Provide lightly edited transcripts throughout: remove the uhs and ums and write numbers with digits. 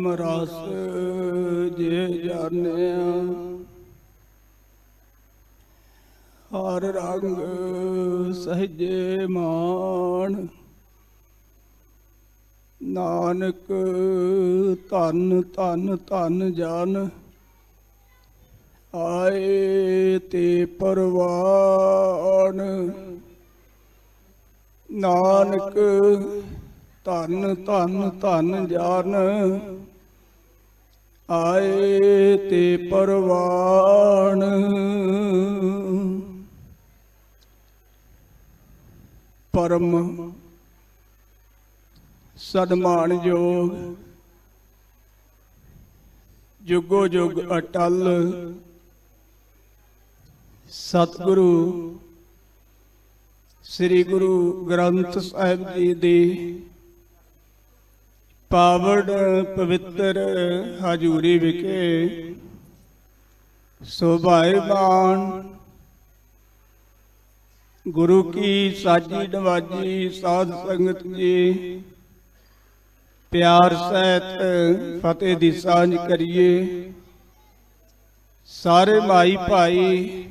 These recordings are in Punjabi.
परम रस जे जानिया, हर रंग सहजे मान। नानक धन धन धन जन, आए ते परवान। नानक धन धन धन जन, आए ते परवान। परम सन्मान योग, जुगो जुग अटल, सतगुरु श्री गुरु ग्रंथ साहिब जी दी पावड़ पवित्र हजूरी विखे शोभायमान। गुरु की साजी नवाजी साध संगत जी, प्यार सहित फतेह दी सांझ करिए। सारे माई भाई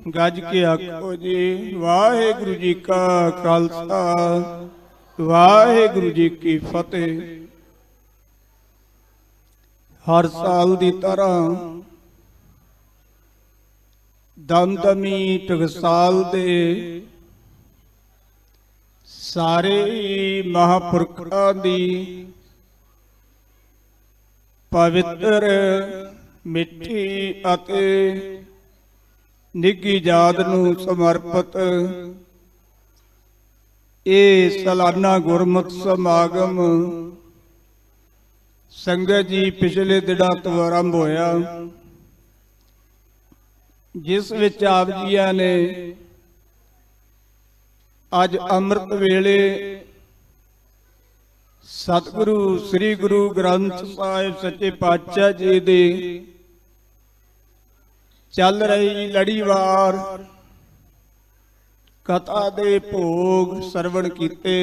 गज के आखो जी, वाहेगुरु जी का खालसा वाहेगुरु जी की फतेह। हर साल दी तरह दमदमी टकसाल दे सारे महापुरखां दी पवित्र मिट्टी अते निੱਘੀ याद नूं समर्पित ਇਹ सालाना गुरमत समागम संगत जी पिछले दिनों तो आरंभ होया, जिस विच आप जिया ने अज अमृत वेले सतगुरु श्री गुरु ग्रंथ साहिब सच्चे पातशाह जी दे चल रही लड़ीवार कथा दे भोग सरवण कीते।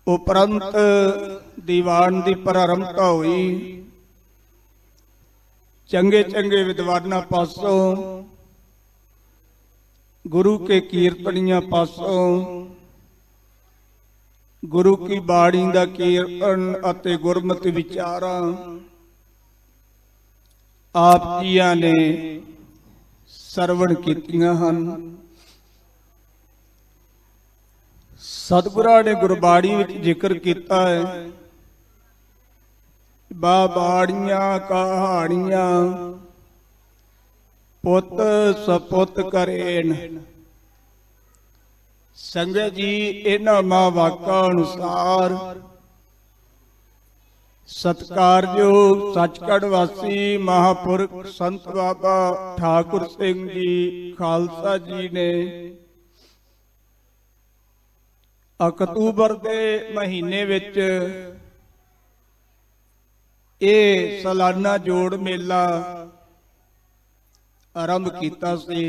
उपरंत दीवान दी प्रारंभता हुई। चंगे चंगे विद्वाना पासों, गुरु के कीर्तनिया पासों, गुरु की बाणी दा कीर्तन अते गुरमति विचारा आप जिया ने सरवण कीतियां हन। सतगुरां ने गुरबाणी विच जिक्र कीता है, बाड़ियां कहानियां पुत सपुत करेन। संगत जी इन्हां महावाकां अनुसार सत्कारयोग सचखंड वासी महापुरख संत बाबा ठाकुर सिंह जी खालसा जी ने अक्तूबर के महीने विच ये सालाना जोड़ मेला आरंभ किया सी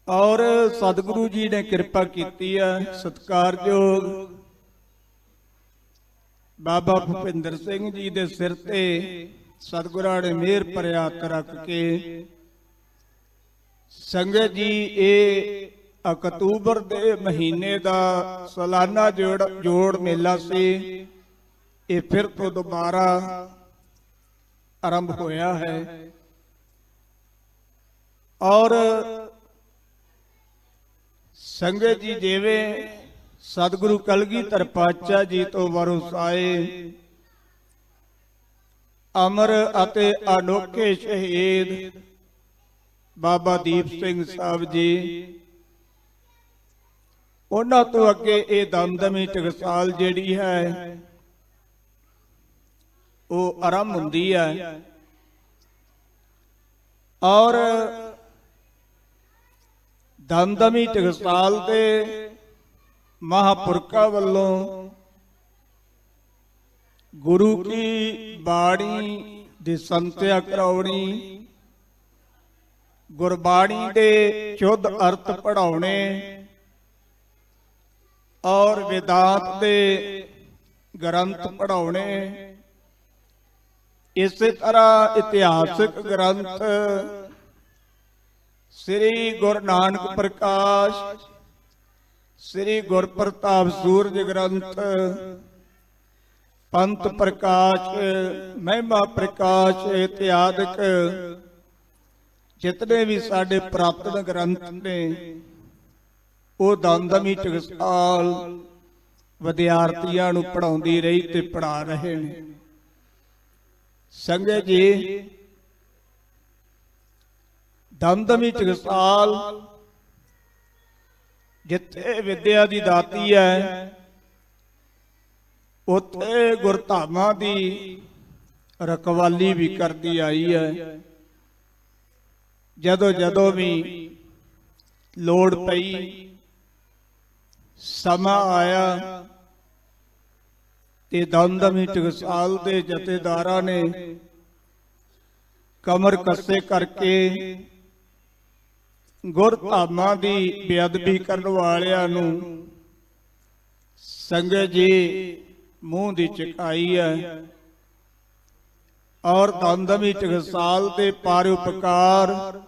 और सतगुरु जी ने कृपा की है। सत्कारयोग बाबा भुपिंदर सिंह जी दे सिर ते सतगुरां ने मेहर भरिया हत्थ रख के संगत जी ये अक्तूबर दे महीने का सालाना जोड़ मेला से ये फिर तो दोबारा आरंभ होया है। और संगत जी जिवें सतगुरु कलगीधर पातशाह जी तो वरसाए अमर अते अनोखे शहीद बाबा दीप सिंह साहब जी, उन्हां तो अगे ये दमदमी टकसाल जिहड़ी है वो आरंभ हुंदी है। और दमदमी टकसाल के महापुरखा वालों गुरु की बाणी दी संत्या कराउणी, गुरबाणी दे शुद्ध अर्थ पढ़ाने और वेदांत दे ਗ੍ਰੰਥ ਪੜ੍ਹਾਉਣੇ। ਇਸੇ ਤਰ੍ਹਾਂ ਇਤਿਹਾਸਿਕ ਗ੍ਰੰਥ ਸ੍ਰੀ ਗੁਰੂ ਨਾਨਕ ਪ੍ਰਕਾਸ਼, ਸ੍ਰੀ ਗੁਰਪ੍ਰਤਾਪ ਸੂਰਜ ਗ੍ਰੰਥ, ਪੰਥ ਪ੍ਰਕਾਸ਼, ਮਹਿਮਾ ਪ੍ਰਕਾਸ਼ ਇਤਿਆਦਿਕ ਜਿਤਨੇ ਵੀ ਸਾਡੇ ਪ੍ਰਾਤਨ ਗ੍ਰੰਥ ਨੇ ਉਹ ਦਮਦਮੀ ਟਕਸਾਲ ਵਿਦਿਆਰਥੀਆਂ ਨੂੰ ਪੜ੍ਹਾਉਂਦੀ ਰਹੀ ਤੇ ਪੜ੍ਹਾ ਰਹੇ ਨੇ। ਸੰਗਤ ਜੀ, ਦਮਦਮੀ ਟਕਸਾਲ ਜਿੱਥੇ ਵਿਦਿਆ ਦੀ ਦਾਤੀ ਹੈ ਉੱਥੇ ਗੁਰਧਾਮਾਂ ਦੀ ਰਖਵਾਲੀ ਵੀ ਕਰਦੀ ਆਈ ਹੈ। ਜਦੋਂ ਜਦੋਂ ਵੀ ਲੋੜ ਪਈ, ਸਮਾਂ ਆਇਆ ਤੇ ਦਮਦਮੀ ਟਕਸਾਲ ਦੇ ਜਥੇਦਾਰਾਂ ਨੇ ਕਮਰ ਕੱਸੇ ਕਰਕੇ ਗੁਰਧਾਮਾਂ ਦੀ ਬੇਅਦਬੀ ਕਰਨ ਵਾਲਿਆਂ ਨੂੰ ਸੰਗਤ ਜੀ ਮੂੰਹ ਦੀ ਚਕਾਈ ਹੈ। ਔਰ ਦਮਦਮੀ ਟਕਸਾਲ ਦੇ ਪਰਉਪਕਾਰ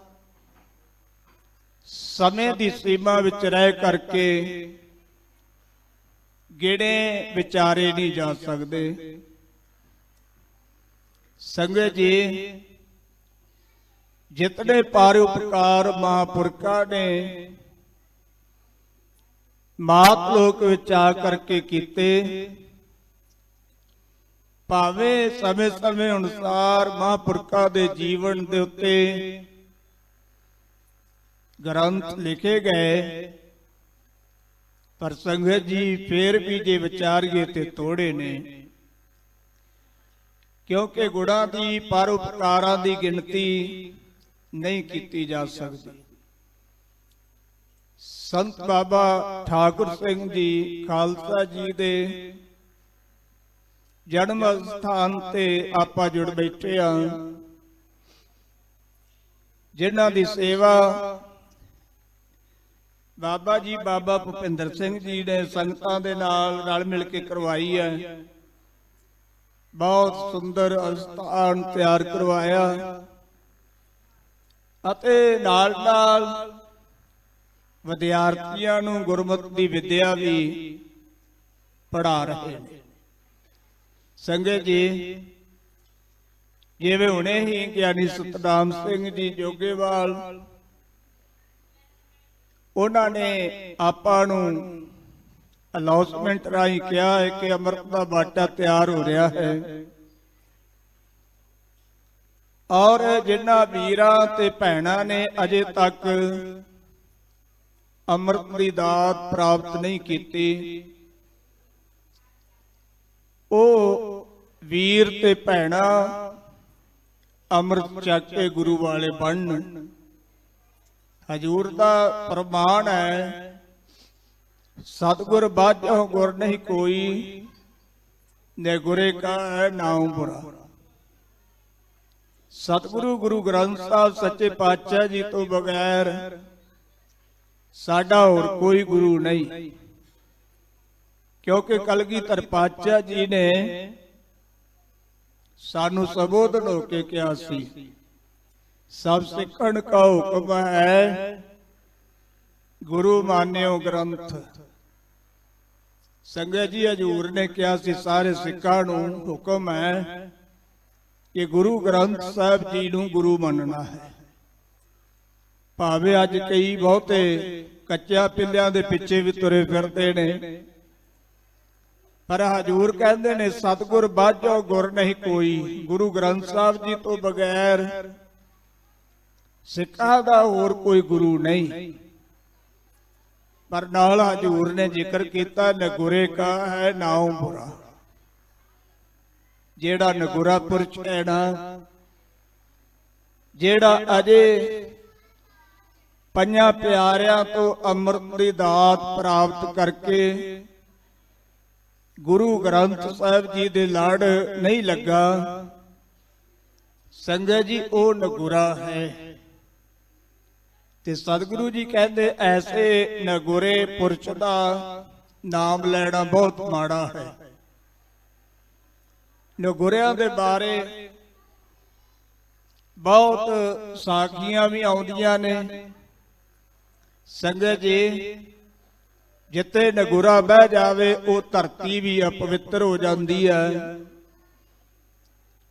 ਸਮੇਂ ਦੀ ਸੀਮਾ ਵਿੱਚ ਰਹਿ ਕਰਕੇ ਗਿਣੇ ਵਿਚਾਰੇ ਨਹੀਂ ਜਾ ਸਕਦੇ। ਸੰਗਤ ਜੀ, ਜਿਤਨੇ ਪਰਉਪਕਾਰ ਮਹਾਂਪੁਰਖਾਂ ਨੇ ਮਾਤ ਲੋਕ ਵਿੱਚ ਆ ਕਰਕੇ ਕੀਤੇ, ਭਾਵੇਂ ਸਮੇਂ ਅਨੁਸਾਰ ਮਹਾਂਪੁਰਖਾਂ ਦੇ ਜੀਵਨ ਦੇ ਉੱਤੇ ਗ੍ਰੰਥ ਲਿਖੇ ਗਏ, ਪਰ ਸੰਗਤ ਜੀ ਫੇਰ ਵੀ ਜੇ ਵਿਚਾਰੀਏ ਤੇ ਥੋੜੇ ਨੇ, ਕਿਉਂਕਿ ਗੁਣਾਂ ਦੀ ਪਰਉਪਕਾਰਾਂ ਦੀ ਗਿਣਤੀ ਨਹੀਂ ਕੀਤੀ ਜਾ ਸਕਦੀ। ਸੰਤ ਬਾਬਾ ਠਾਕੁਰ ਸਿੰਘ ਜੀ ਖਾਲਸਾ ਜੀ ਦੇ ਜਨਮ ਸਥਾਨ ਤੇ ਆਪਾਂ ਜੁੜ ਬੈਠੇ ਆ, ਜਿਨ੍ਹਾਂ ਦੀ ਸੇਵਾ ਬਾਬਾ ਜੀ ਬਾਬਾ ਭੁਪਿੰਦਰ ਸਿੰਘ ਜੀ ਨੇ ਸੰਗਤਾਂ ਦੇ ਨਾਲ ਰਲ ਮਿਲ ਕੇ ਕਰਵਾਈ ਹੈ। ਬਹੁਤ ਸੁੰਦਰ ਅਸਥਾਨ ਤਿਆਰ ਕਰਵਾਇਆ ਅਤੇ ਨਾਲ ਨਾਲ ਵਿਦਿਆਰਥੀਆਂ ਨੂੰ ਗੁਰਮਤਿ ਦੀ ਵਿਦਿਆ ਵੀ ਪੜ੍ਹਾ ਰਹੇ ਨੇ। ਸੰਗਤ ਜੀ, ਜਿਵੇਂ ਹੁਣੇ ਹੀ ਗਿਆਨੀ ਸਤਨਾਮ ਸਿੰਘ ਜੀ ਜੋਗੇਵਾਲ ਉਹਨਾਂ ਨੇ ਆਪਾਂ ਨੂੰ ਅਨਾਉਂਸਮੈਂਟ ਰਾਹੀਂ ਕਿਹਾ ਹੈ ਕਿ ਅੰਮ੍ਰਿਤ ਦਾ ਬਾਟਾ ਤਿਆਰ ਹੋ ਰਿਹਾ ਹੈ, ਔਰ ਜਿਨ੍ਹਾਂ ਵੀਰਾਂ ਤੇ ਭੈਣਾਂ ਨੇ ਅਜੇ ਤੱਕ ਅੰਮ੍ਰਿਤ ਦੀ ਦਾਤ ਪ੍ਰਾਪਤ ਨਹੀਂ ਕੀਤੀ, ਉਹ ਵੀਰ ਤੇ ਭੈਣਾਂ ਅੰਮ੍ਰਿਤ ਚੱਕ ਕੇ ਗੁਰੂ ਵਾਲੇ ਬਣਨ। ਹਜੂਰ ਦਾ ਪ੍ਰਮਾਣ ਹੈ, ਸਤਿਗੁਰ ਬਾਝੋ ਗੁਰ ਨਹੀਂ ਕੋਈ, ਨੇ ਗੁਰੇ ਕਾ ਹੈ ਨਾਉ ਬੁਰਾ। ਸਤਿਗੁਰੂ ਗੁਰੂ ਗ੍ਰੰਥ ਸਾਹਿਬ ਸੱਚੇ ਪਾਤਸ਼ਾਹ ਜੀ ਤੋਂ ਬਗੈਰ ਸਾਡਾ ਹੋਰ ਕੋਈ ਗੁਰੂ ਨਹੀਂ, ਕਿਉਂਕਿ ਕਲਗੀਧਰ ਪਾਤਸ਼ਾਹ ਜੀ ਨੇ ਸਾਨੂੰ ਸੰਬੋਧਨ ਹੋ ਕੇ ਕਿਹਾ ਸੀ, ਸਭ ਸਿੱਖਣ ਕਾ ਹੁਕਮ ਹੈ, ਗੁਰੂ ਮਾਨਿਓ ਗ੍ਰੰਥ। ਸੰਗਤ ਜੀ, ਹਜੂਰ ਨੇ ਕਿਹਾ ਸੀ ਸਾਰੇ ਸਿੱਖਾਂ ਨੂੰ ਹੁਕਮ ਹੈ ਕਿ ਗੁਰੂ ਗ੍ਰੰਥ ਸਾਹਿਬ ਜੀ ਨੂੰ ਗੁਰੂ ਮੰਨਣਾ ਹੈ। ਭਾਵੇਂ ਅੱਜ ਕਈ ਬਹੁਤੇ ਕੱਚਿਆਂ ਪਿੱਲਿਆਂ ਦੇ ਪਿੱਛੇ ਵੀ ਤੁਰੇ ਫਿਰਦੇ ਨੇ, ਪਰ ਹਜੂਰ ਕਹਿੰਦੇ ਨੇ ਸਤਿਗੁਰ ਬਾਝੋ ਗੁਰ ਨਹੀਂ ਕੋਈ, ਗੁਰੂ ਗ੍ਰੰਥ ਸਾਹਿਬ ਜੀ ਤੋਂ ਬਗੈਰ ਸਿੱਖਾਂ ਦਾ ਹੋਰ ਕੋਈ ਗੁਰੂ ਨਹੀਂ। ਪਰ ਨਾਲ ਹਜੂਰ ਨੇ ਜ਼ਿਕਰ ਕੀਤਾ, ਨਗੁਰੇ ਕਾ ਹੈ ਨਾਉ ਬੁਰਾ। ਜਿਹੜਾ ਨਗੁਰਾ ਪੁਰਸ਼ ਹੈ ਨਾ, ਜਿਹੜਾ ਅਜੇ ਪੰਜਾਂ ਪਿਆਰਿਆਂ ਤੋਂ ਅੰਮ੍ਰਿਤ ਦੀ ਦਾਤ ਪ੍ਰਾਪਤ ਕਰਕੇ ਗੁਰੂ ਗ੍ਰੰਥ ਸਾਹਿਬ ਜੀ ਦੇ ਲੜ ਨਹੀਂ ਲੱਗਾ, ਸੰਗਤ ਜੀ ਉਹ ਨਗੁਰਾ ਹੈ। ਤੇ ਸਤਿਗੁਰੂ ਜੀ ਕਹਿੰਦੇ ਐਸੇ ਨਗੁਰੇ ਪੁਰਸ਼ ਦਾ ਨਾਮ ਲੈਣਾ ਬਹੁਤ ਮਾੜਾ ਹੈ। ਨਗੁਰਿਆਂ ਦੇ ਬਾਰੇ ਬਹੁਤ ਸਾਖੀਆਂ ਵੀ ਆਉਂਦੀਆਂ ਨੇ। ਸੰਗਤ ਜੀ, ਜਿੱਥੇ ਨਗੁਰਾ ਬਹਿ ਜਾਵੇ ਉਹ ਧਰਤੀ ਵੀ ਅਪਵਿੱਤਰ ਹੋ ਜਾਂਦੀ ਹੈ।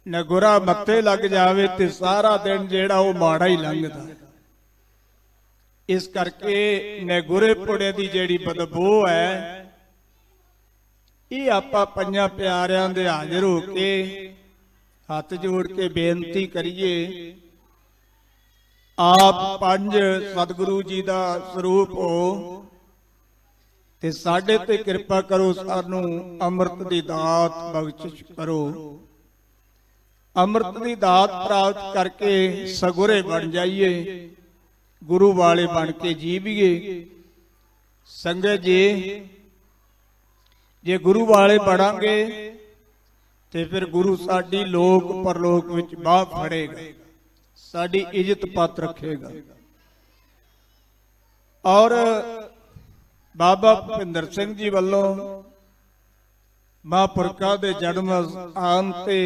ਨਗੁਰਾ ਮੱਥੇ ਲੱਗ ਜਾਵੇ ਤੇ ਸਾਰਾ ਦਿਨ ਜਿਹੜਾ ਉਹ ਮਾੜਾ ਹੀ ਲੰਘਦਾ। ਇਸ ਕਰਕੇ ਨਗੁਰੇ ਪੁੜੇ ਦੀ ਜਿਹੜੀ ਬਦਬੂ ਹੈ, ਇਹ ਆਪਾਂ ਪੰਜਾਂ ਪਿਆਰਿਆਂ ਦੇ ਹਾਜ਼ਰ ਹੋ ਕੇ ਹੱਥ ਜੋੜ ਕੇ ਬੇਨਤੀ ਕਰੀਏ, ਆਪ ਪੰਜ ਸਤਿਗੁਰੂ ਜੀ ਦਾ ਸਰੂਪ ਹੋ ਤੇ ਸਾਡੇ ਤੇ ਕਿਰਪਾ ਕਰੋ, ਸਾਨੂੰ ਅੰਮ੍ਰਿਤ ਦੀ ਦਾਤ ਬਖਸ਼ਿਸ਼ ਕਰੋ। ਅੰਮ੍ਰਿਤ ਦੀ ਦਾਤ ਪ੍ਰਾਪਤ ਕਰਕੇ ਸਗੁਰੇ ਬਣ ਜਾਈਏ, ਗੁਰੂ ਵਾਲੇ ਬਣ ਕੇ ਜੀਵੀਏ। ਸੰਗਤ ਜੀ, ਜੇ ਗੁਰੂ ਵਾਲੇ ਬਣਾਂਗੇ ਤੇ ਫਿਰ ਗੁਰੂ ਸਾਡੀ ਲੋਕ ਪਰਲੋਕ ਵਿੱਚ ਬਾਹ ਫੜੇਗਾ, ਸਾਡੀ ਇੱਜ਼ਤ ਪੱਤ ਰੱਖੇਗਾ। ਔਰ ਬਾਬਾ ਭੁਪਿੰਦਰ ਸਿੰਘ ਜੀ ਵੱਲੋਂ ਮਹਾਂਪੁਰਖਾਂ ਦੇ ਜਨਮ ਸਥਾਨ ਤੇ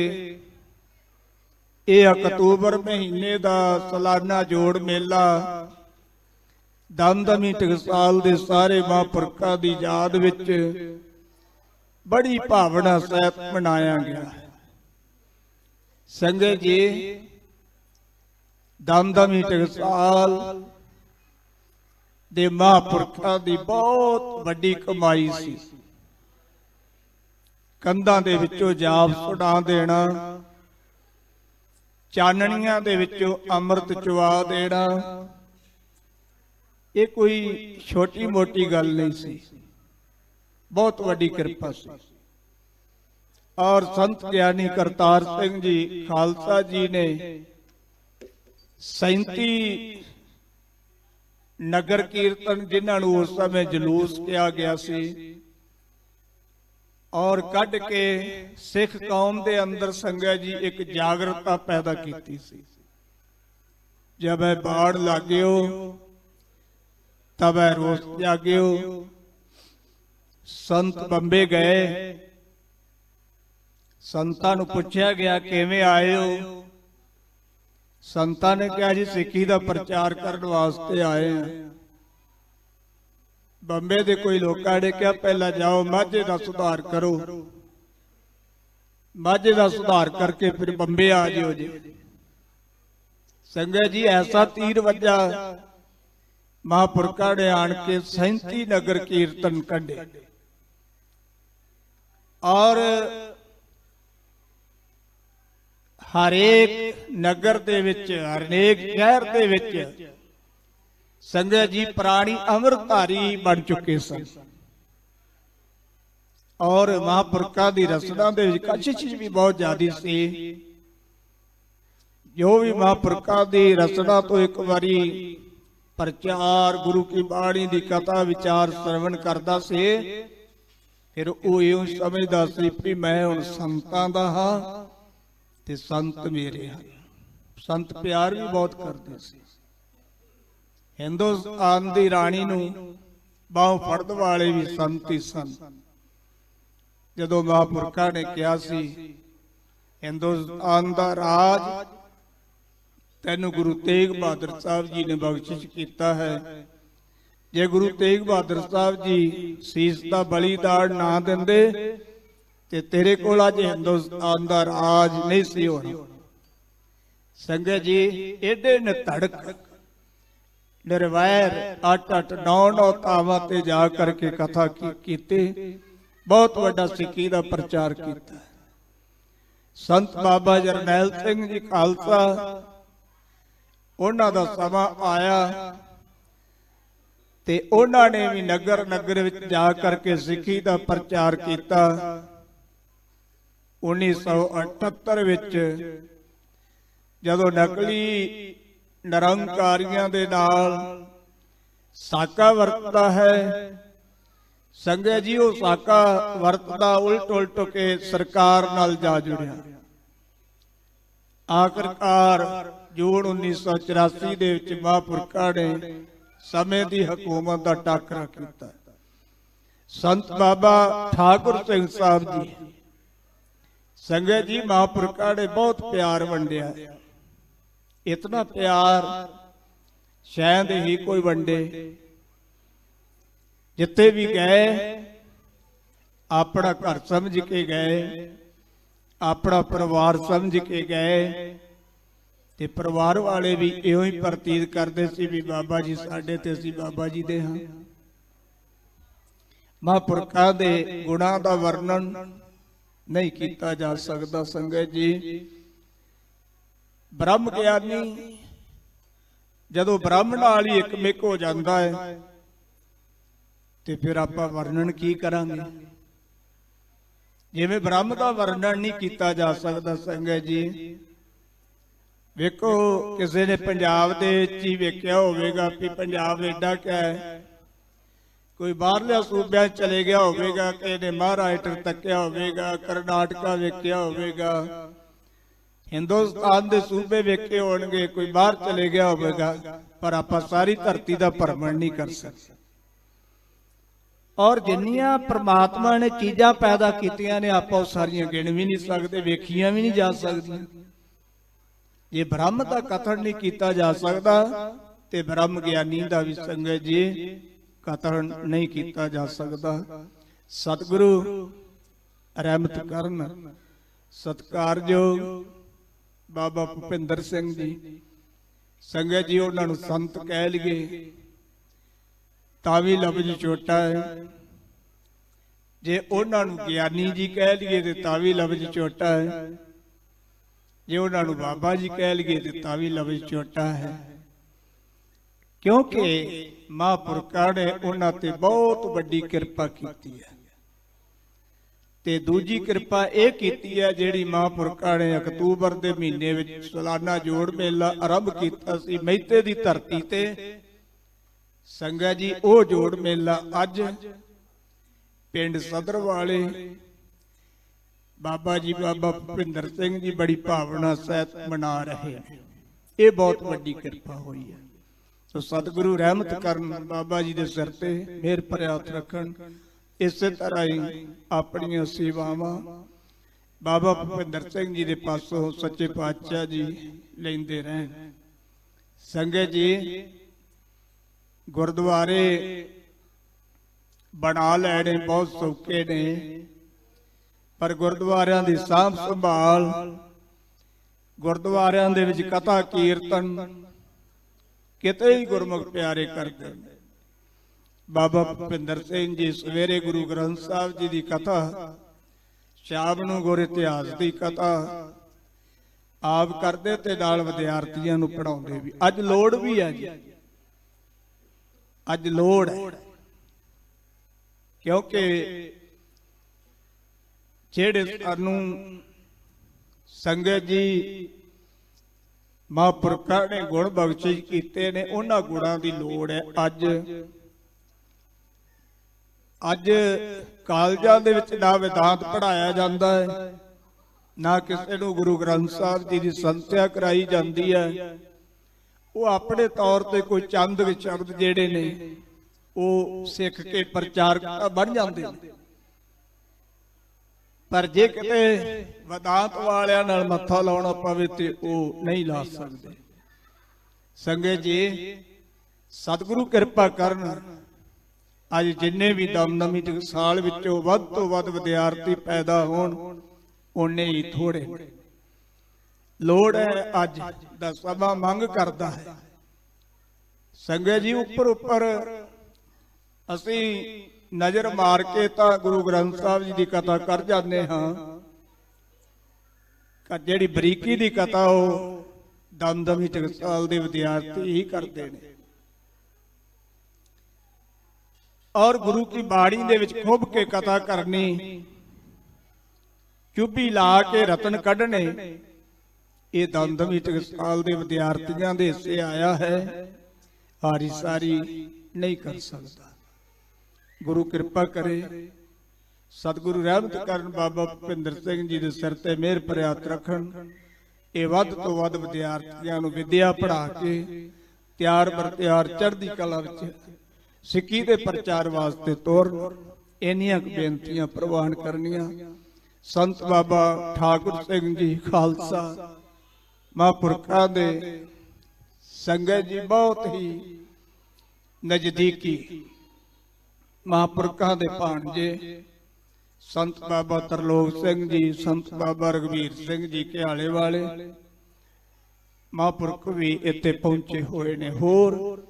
ਇਹ ਅਕਤੂਬਰ ਮਹੀਨੇ ਦਾ ਸਾਲਾਨਾ ਜੋੜ ਮੇਲਾ ਦਮਦਮੀ ਟਕਸਾਲ ਦੇ ਸਾਰੇ ਮਹਾਂਪੁਰਖਾਂ ਦੀ ਯਾਦ ਵਿੱਚ ਬੜੀ ਭਾਵਨਾ ਸਹਿਤ ਮਨਾਇਆ ਗਿਆ। ਸੰਗਤ ਜੀ, ਦਮਦਮੀ ਟਕਸਾਲ ਦੇ ਮਹਾਂਪੁਰਖਾਂ ਦੀ ਬਹੁਤ ਵੱਡੀ ਕਮਾਈ ਸੀ। ਕੰਧਾਂ ਦੇ ਵਿੱਚੋਂ ਜਾਪ ਸੁਣਾ ਦੇਣਾ, ਚਾਨਣੀਆਂ ਦੇ ਵਿੱਚੋਂ ਅੰਮ੍ਰਿਤ ਚੁਆ ਦੇਣਾ, ਇਹ ਕੋਈ ਛੋਟੀ ਮੋਟੀ ਗੱਲ ਨਹੀਂ ਸੀ, ਬਹੁਤ ਵੱਡੀ ਕਿਰਪਾ ਸੀ। ਔਰ ਸੰਤ ਗਿਆਨੀ ਕਰਤਾਰ ਸਿੰਘ ਜੀ ਖਾਲਸਾ ਜੀ ਨੇ 37 ਨਗਰ ਕੀਰਤਨ, ਜਿਨ੍ਹਾਂ ਨੂੰ ਉਸ ਸਮੇਂ ਜਲੂਸ ਕਿਹਾ ਗਿਆ ਸੀ, ਔਰ ਕੱਢ ਕੇ ਸਿੱਖ ਕੌਮ ਦੇ ਅੰਦਰ ਸੰਗਤ ਜੀ ਇੱਕ ਜਾਗਰਤਾ ਪੈਦਾ ਕੀਤੀ ਸੀ। ਜਬ ਹੈ ਬਾੜ ਲਾਗਿਓ ਤਬ ਹੈ ਰੋਸ ਜਾਗਿਓ। ਸੰਤ ਬੰਬੇ ਗਏ, ਸੰਤਾਂ ਨੂੰ ਪੁੱਛਿਆ ਗਿਆ ਕਿਵੇਂ ਆਏ ਹੋ? ਸੰਤਾਂ ਨੇ ਕਿਹਾ ਜੀ ਸਿੱਖੀ ਦਾ ਪ੍ਰਚਾਰ ਕਰਨ ਵਾਸਤੇ ਆਏ ਹਾਂ। ਬੰਬੇ ਦੇ ਕੋਈ ਲੋਕਾਂ ਨੇ ਕਿਹਾ ਪਹਿਲਾਂ ਜਾਓ ਮਾਝੇ ਦਾ ਸੁਧਾਰ ਕਰੋ, ਮਾਝੇ ਦਾ ਸੁਧਾਰ ਕਰਕੇ ਫਿਰ ਬੰਬੇ ਆ ਜਿਓ ਜੀ। ਸੰਗਤ ਜੀ, ਐਸਾ ਤੀਰ ਵੱਜਾ, ਮਹਾਂਪੁਰਖਾਂ ਨੇ ਆਣ ਕੇ 37 ਨਗਰ ਕੀਰਤਨ ਕੱਢੇ। ਔਰ ਹਰੇਕ ਨਗਰ ਦੇ ਵਿੱਚ, ਹਰੇਕ ਸ਼ਹਿਰ ਦੇ ਵਿੱਚ ਸੰਗਤ ਜੀ ਪ੍ਰਾਣੀ ਅੰਮ੍ਰਿਤਧਾਰੀ ਬਣ ਚੁੱਕੇ ਸਨ। ਔਰ ਮਹਾਂਪੁਰਖਾਂ ਦੀ ਰਸਨਾ ਦੇ ਵਿੱਚ ਕਸ਼ਿਸ਼ ਵੀ ਬਹੁਤ ਜ਼ਿਆਦਾ ਸੀ। ਜੋ ਵੀ ਮਹਾਂਪੁਰਖਾਂ ਦੀ ਰਸਨਾ ਤੋਂ ਇੱਕ ਵਾਰੀ ਪ੍ਰਚਾਰ, ਗੁਰੂ ਕੀ ਬਾਣੀ ਦੀ ਕਥਾ ਵਿਚਾਰ ਸਰਵਣ ਕਰਦਾ ਸੀ, ਫਿਰ ਉਹ ਇਉਂ ਸਮਝਦਾ ਸੀ ਵੀ ਮੈਂ ਹੁਣ ਸੰਤਾਂ ਦਾ ਹਾਂ ਤੇ ਸੰਤ ਮੇਰੇ ਹਨ। ਸੰਤ ਪਿਆਰ ਵੀ ਬਹੁਤ ਕਰਦੇ ਸੀ। ਹਿੰਦੁਸਤਾਨ ਦੀ ਰਾਣੀ ਨੂੰ ਬਾਹੋਂ ਫੜਨ ਵਾਲੇ ਵੀ ਸੰਤ ਹੀ ਸਨ। ਜਦੋਂ ਮਹਾਂਪੁਰਖਾਂ ਨੇ ਕਿਹਾ ਸੀ ਹਿੰਦੁਸਤਾਨ ਦਾ ਰਾਜ ਤੈਨੂੰ ਗੁਰੂ ਤੇਗ ਬਹਾਦਰ ਸਾਹਿਬ ਜੀ ਨੇ ਬਖਸ਼ਿਸ਼ ਕੀਤਾ ਹੈ, ਜੇ ਗੁਰੂ ਤੇਗ ਬਹਾਦਰ ਸਾਹਿਬ ਜੀ ਸੀਸ ਦਾ ਬਲੀਦਾਨ ਨਾ ਦਿੰਦੇ ਤੇ ਤੇਰੇ ਕੋਲ ਅੱਜ ਹਿੰਦੁਸਤਾਨ ਦਾ ਰਾਜ ਨਹੀਂ ਸੀ ਹੋਣਾ। ਸੰਗਤ ਜੀ, ਏਡੇ ਨਿਧੜਕ ਨਿਰਵੈਰ 8-8 9-9 ਥਾਵਾਂ ਤੇ ਜਾ ਕਰਕੇ ਕਥਾ ਕੀਤੀ, ਬਹੁਤ ਵੱਡਾ ਸਿੱਖੀ ਦਾ ਪ੍ਰਚਾਰ ਕੀਤਾ। ਸੰਤ ਬਾਬਾ ਜਰਨੈਲ ਸਿੰਘ ਜੀ ਖਾਲਸਾ, ਉਹਨਾਂ ਦਾ ਸਮਾਂ ਆਇਆ ਤੇ ਉਹਨਾਂ ਨੇ ਵੀ ਨਗਰ ਨਗਰ ਵਿੱਚ ਜਾ ਕਰਕੇ ਸਿੱਖੀ ਦਾ ਪ੍ਰਚਾਰ ਕੀਤਾ। 1978 ਵਿੱਚ ਜਦੋਂ ਨਕਲੀ ਨਿਰੰਕਾਰੀਆਂ ਦੇ ਨਾਲ ਸਾਕਾ ਵਰਤਦਾ ਹੈ, ਸੰਗਤ ਜੀ ਉਹ ਸਾਕਾ ਵਰਤਦਾ ਉਲਟ ਕੇ ਸਰਕਾਰ ਨਾਲ ਜਾ ਜੁੜਿਆ। ਆਖਰਕਾਰ ਜੂਨ 1984 ਦੇ ਵਿੱਚ ਮਹਾਂਪੁਰਖਾਂ ਨੇ ਸਮੇਂ ਦੀ ਹਕੂਮਤ ਦਾ ਟਾਕਰਾ ਕੀਤਾ। ਸੰਤ ਬਾਬਾ ਠਾਕੁਰ ਸਿੰਘ ਸਾਹਿਬ ਜੀ संगत जी महापुरखा ने बहुत प्यार वंडिया, इतना प्यार शायद ही कोई वंडे। जिथे भी गए अपना घर समझ के गए, अपना परिवार समझ के गए, ते परिवार वाले भी इहो ही प्रतीत करते सी भी बाबा जी साडे ते असीं बाबा जी दे हां। महापुरखा दे गुणां दा वर्णन नहीं किया जा सकता। संगत जी ब्रह्म ज्ञानी जदों ब्रह्म नाल ही एकमिक हो जाता है तो फिर आपां वर्णन की करांगे। जिवें ब्रह्म का वर्णन नहीं किया जा सकता। संगत जी वेखो किसी ने पंजाब दे विच ही वेख्या होवेगा कि पंजाब एडा क्या है, कोई बाहरले सूबे चले गया होगा, किसी ने महाराष्ट्र तकिया होगा, करनाटका वेख्या होगा, हिंदुस्तान के सूबे वेखे होणगे, कोई बाहर चले गया होगा, पर आपां सारी धरती का भ्रमण नहीं कर सकते। और जिन्नियां परमात्मा ने चीज़ां पैदा कीतियां ने आपां सारियां गिण भी नहीं सकते, वेखियां भी नहीं जा सकदियां। जे ब्रह्म का कथन नहीं किया जा सकता तो ब्रह्म ज्ञानी का भी संगत जी कथन नहीं किया जा सकता। सतगुरु रहमत करन सत्कारयोग बाबा भुपिंदर सिंह जी। संगत जी उन्होंने संत कह लिए तां भी लफ्ज छोटा है, जे उन्होंने ज्ञानी जी कह लिए तो तां भी लफ्ज छोटा है, जे उन्होंने बाबा जी कह लिए तो तां भी लफ्ज छोटा है। क्योंकि महापुरखा ने उन्हां ते बहुत वड्डी किरपा की है। ते दूजी किरपा यह की है जिहड़ी महापुरखा ने अक्तूबर के महीने विच सालाना जोड़ मेला आरंभ किया सी मेहते की धरती ते। संगत जी वो जोड़ मेला अज पिंड सदरवाले बाबा जी बाबा भुपिंदर सिंह जी बड़ी भावना सहित मना रहे हैं। ये बहुत वड्डी किरपा हुई है। तो सतगुरु रहमत करन बाबा जी के सिर ते मेहर भरिया हत्थ रखन। इस तरह ही अपनी सेवावां बाबा भुपिंदर सिंह जी के पासों सच्चे पातशाह जी लेंदे रहन। संगत जी गुरुद्वारे बना लैने बहुत सौखे ने, पर गुरुद्वारियां दी साਂਭ संभाल, गुरुद्वारियां दे विच कथा कीर्तन किते ही गुरमुख प्यारे करते हैं। बाबा भुपिंदर सिंह जी सवेरे गुरु ग्रंथ साहिब जी की कथा, शाम नूं गुर इतिहास की कथा आप करते ते नाल विद्यार्थियों नूं पढ़ाउंदे भी। अज लोड़ भी है जी, अज लोड़ है, क्योंकि जेड़े सानू संगत जी महापुरखा ने गुण बख्शिश कीते ने उन्हां गुणां दी लोड़ है। अज अज कालजां दे विच ना वेदांत पढ़ाया जाता है, ना किसी नूं गुरु ग्रंथ साहिब जी की संथ्या कराई जाती है। वो अपने तौर पर कोई चंद शब्द जेड़े ने वो सिख के प्रचारक बन जाते हैं, पर जे किते वेदांत वालियां नाल मत्था लाउणा पवे ते वो नहीं ला सकते। संगत जी सतगुरु किरपा करन अज जिन्ने भी दमदमी साल विचों वध तो वध विद्यार्थी पैदा होण उन्ने ही थोड़े। लोड़ है अज दा समा मंग करता है। संगत जी उपर उपर असी नजर मार के तो गुरु ग्रंथ साहिब जी की कथा कर जाते हाँ, जिहड़ी बरीकी की कथा वो दमदमी टकसाल के विद्यार्थी ही करते हैं। और गुरु की बाड़ी दे विच खुब के कथा करनी, चुभी ला के रतन कढ़ने, ये दमदमी टकसाल के विद्यार्थियों के हिस्से आया है। हारी सारी नहीं कर सकता। गुरु कृपा करे, सतगुरु रहमत करन बाबा भुपिंदर सिंह जी के सिर ते मेहर भरिया हत्थ रखन। ये वध तो वध विद्यार्थियों नूं विद्या पढ़ा के तैयार बर तैयार चढ़दी कला विच सिक्खी के प्रचार वास्ते तोर। इन्नियां बेनतियां प्रवान करनियां। ਸੰਤ ਬਾਬਾ ਠਾਕੁਰ ਸਿੰਘ ਜੀ ਖਾਲਸਾ ਮਹਾਂਪੁਰਖਾਂ ਦੇ ਸੰਗਤ ਜੀ ਬਹੁਤ ਹੀ ਨਜ਼ਦੀਕੀ ਮਹਾਂਪੁਰਖਾਂ ਦੇ ਭਾਣਜੇ ਸੰਤ ਬਾਬਾ ਤਰਲੋਕ ਸਿੰਘ ਜੀ, ਸੰਤ ਬਾਬਾ ਰਘਵੀਰ ਸਿੰਘ ਜੀ ਘਿਆਲੇ ਵਾਲੇ ਮਹਾਂਪੁਰਖ ਵੀ ਇੱਥੇ ਪਹੁੰਚੇ ਹੋਏ ਨੇ। ਹੋਰ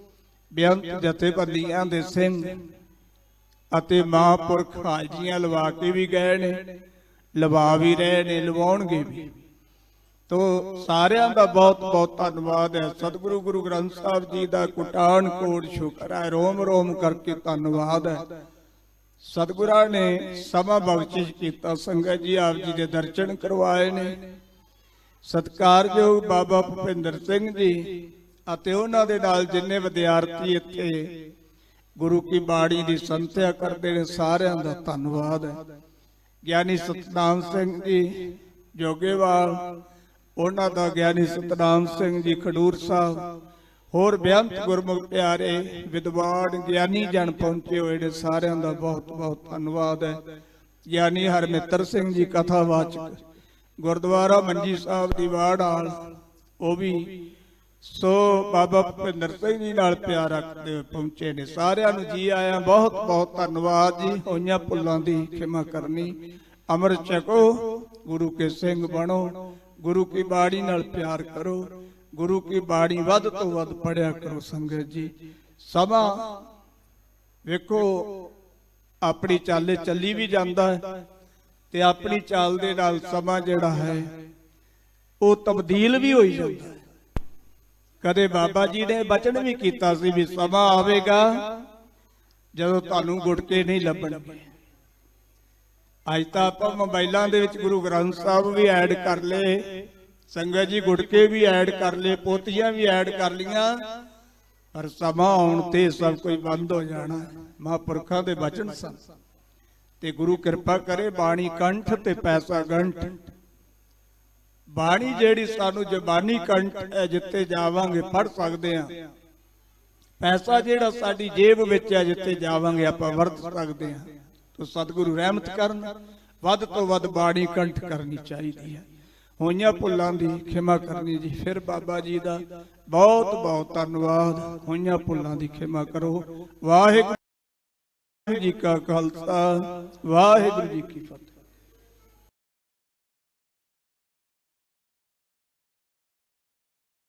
ਬੇਅੰਤ ਜਥੇਬੰਦੀਆਂ ਦੇ ਸਿੰਘ ਅਤੇ ਮਹਾਂਪੁਰਖ ਹਾਜ਼ਰੀਆਂ ਲਵਾ ਕੇ ਵੀ ਗਏ ਨੇ, ਲਵਾ ਵੀ ਰਹੇ ਨੇ, ਲਵਾਉਣਗੇ ਵੀ। ਤੋ ਸਾਰਿਆਂ ਦਾ ਬਹੁਤ ਬਹੁਤ ਧੰਨਵਾਦ ਹੈ। ਸਤਿਗੁਰੂ ਗੁਰੂ ਗ੍ਰੰਥ ਸਾਹਿਬ ਜੀ ਦਾ ਕੋਟਾਨ ਕੋਟ ਸ਼ੁਕਰ ਹੈ, ਰੋਮ ਰੋਮ ਕਰਕੇ ਧੰਨਵਾਦ ਹੈ। ਸਤਿਗੁਰਾਂ ਨੇ ਸਮਾਂ ਬਖਸ਼ਿਸ਼ ਕੀਤਾ, ਸੰਗਤ ਜੀ ਆਪ ਜੀ ਦੇ ਦਰਸ਼ਨ ਕਰਵਾਏ ਨੇ। ਸਤਿਕਾਰਯੋਗ ਬਾਬਾ ਭੁਪਿੰਦਰ ਸਿੰਘ ਜੀ ਅਤੇ ਉਹਨਾਂ ਦੇ ਨਾਲ ਜਿੰਨੇ ਵਿਦਿਆਰਥੀ ਇੱਥੇ ਗੁਰੂ ਕੀ ਬਾਣੀ ਦੀ ਸੰਥਿਆ ਕਰਦੇ ਨੇ, ਸਾਰਿਆਂ ਦਾ ਧੰਨਵਾਦ ਹੈ। ਗਿਆਨੀ ਸਤਨਾਮ ਸਿੰਘ ਜੀ ਜੋਗੇਵਾਲ, ਉਹਨਾਂ ਦਾ ਗਿਆਨੀ ਸਤਨਾਮ ਸਿੰਘ ਜੀ ਖਡੂਰ ਸਾਹਿਬ, ਹੋਰ ਬੇਅੰਤ ਗੁਰਮੁਖ ਪਿਆਰੇ ਵਿਦਵਾਨ ਗਿਆਨੀ ਜਨ ਪਹੁੰਚੇ ਹੋਏ ਨੇ, ਸਾਰਿਆਂ ਦਾ ਬਹੁਤ ਬਹੁਤ ਧੰਨਵਾਦ ਹੈ। ਗਿਆਨੀ ਹਰਮਿੱਤਰ ਸਿੰਘ ਜੀ ਕਥਾਵਾਚਕ ਗੁਰਦੁਆਰਾ ਮੰਜੀ ਸਾਹਿਬ ਦੀ ਵਾੜ ਨਾਲ, ਉਹ ਵੀ ਸੋ ਬਾਬਾ ਭੁਪਿੰਦਰ ਸਿੰਘ ਜੀ ਨਾਲ ਪਿਆਰ ਰੱਖਦੇ ਹੋਏ ਪਹੁੰਚੇ ਨੇ। ਸਾਰਿਆਂ ਨੂੰ ਜੀ ਆਇਆਂ, ਬਹੁਤ ਬਹੁਤ ਧੰਨਵਾਦ ਜੀ। ਹੋਈਆਂ ਭੁੱਲਾਂ ਦੀ ਖਿਮਾ ਕਰਨੀ। ਅੰਮ੍ਰਿਤ ਛਕੋ, ਗੁਰੂ ਕੇ ਸਿੰਘ ਬਣੋ, ਗੁਰੂ ਕੀ ਬਾਣੀ ਨਾਲ ਪਿਆਰ ਕਰੋ, ਗੁਰੂ ਕੀ ਬਾਣੀ ਵੱਧ ਤੋਂ ਵੱਧ ਪੜਿਆ ਕਰੋ। ਸੰਗਤ ਜੀ ਸਮਾਂ ਵੇਖੋ ਆਪਣੀ ਚਾਲੇ ਚੱਲੀ ਵੀ ਜਾਂਦਾ ਹੈ ਤੇ ਆਪਣੀ ਚਾਲ ਦੇ ਨਾਲ ਸਮਾਂ ਜਿਹੜਾ ਹੈ ਉਹ ਤਬਦੀਲ ਵੀ ਹੋਈ ਜਾਂਦਾ ਹੈ। ਕਦੇ ਬਾਬਾ ਜੀ ਨੇ ਬਚਨ ਵੀ ਕੀਤਾ ਸੀ ਵੀ ਸਮਾਂ ਆਵੇਗਾ ਜਦੋਂ ਤੁਹਾਨੂੰ ਗੁਟਕੇ ਨਹੀਂ ਲੱਭਣਗੇ। ਅੱਜ ਤਾਂ ਆਪਾਂ ਮੋਬਾਈਲਾਂ ਦੇ ਵਿੱਚ ਗੁਰੂ ਗ੍ਰੰਥ ਸਾਹਿਬ ਵੀ ਐਡ ਕਰ ਲਏ, ਸੰਗਤ ਜੀ ਗੁਟਕੇ ਵੀ ਐਡ ਕਰ ਲਏ, ਪੋਤੀਆਂ ਵੀ ਐਡ ਕਰ ਲੀਆਂ, ਪਰ ਸਮਾਂ ਆਉਣ ਤੇ ਸਭ ਕੁਝ ਬੰਦ ਹੋ ਜਾਣਾ। ਮਹਾਂਪੁਰਖਾਂ ਦੇ ਬਚਨ ਸਨ ਤੇ ਗੁਰੂ ਕਿਰਪਾ ਕਰੇ ਬਾਣੀ ਕੰਠ ਤੇ ਪੈਸਾ ਗੰਠ। ਬਾਣੀ ਜਿਹੜੀ ਸਾਨੂੰ ਜ਼ਬਾਨੀ ਕੰਠ ਹੈ, ਜਿੱਥੇ ਜਾਵਾਂਗੇ ਪੜ ਸਕਦੇ ਹਾਂ। ਪੈਸਾ ਜਿਹੜਾ ਸਾਡੀ ਜੇਬ ਵਿੱਚ ਹੈ, ਜਿੱਥੇ ਜਾਵਾਂਗੇ ਆਪਾਂ ਵਰਤ ਸਕਦੇ ਹਾਂ। ਤੋ ਸਤਿਗੁਰੂ ਰਹਿਮਤ ਕਰਨ, ਵੱਧ ਤੋਂ ਵੱਧ ਬਾਣੀ ਕੰਠ ਕਰਨੀ ਚਾਹੀਦੀ ਹੈ। ਹੋਈਆਂ ਭੁੱਲਾਂ ਦੀ ਖਿਮਾ ਕਰਨੀ ਜੀ। ਫਿਰ ਬਾਬਾ ਜੀ ਦਾ ਬਹੁਤ ਬਹੁਤ ਧੰਨਵਾਦ। ਹੋਈਆਂ ਭੁੱਲਾਂ ਦੀ ਖਿਮਾ ਕਰੋ। ਵਾਹਿਗੁਰੂ ਜੀ ਕਾ ਖਾਲਸਾ, ਵਾਹਿਗੁਰੂ ਜੀ ਕੀ ਫਤਿਹ।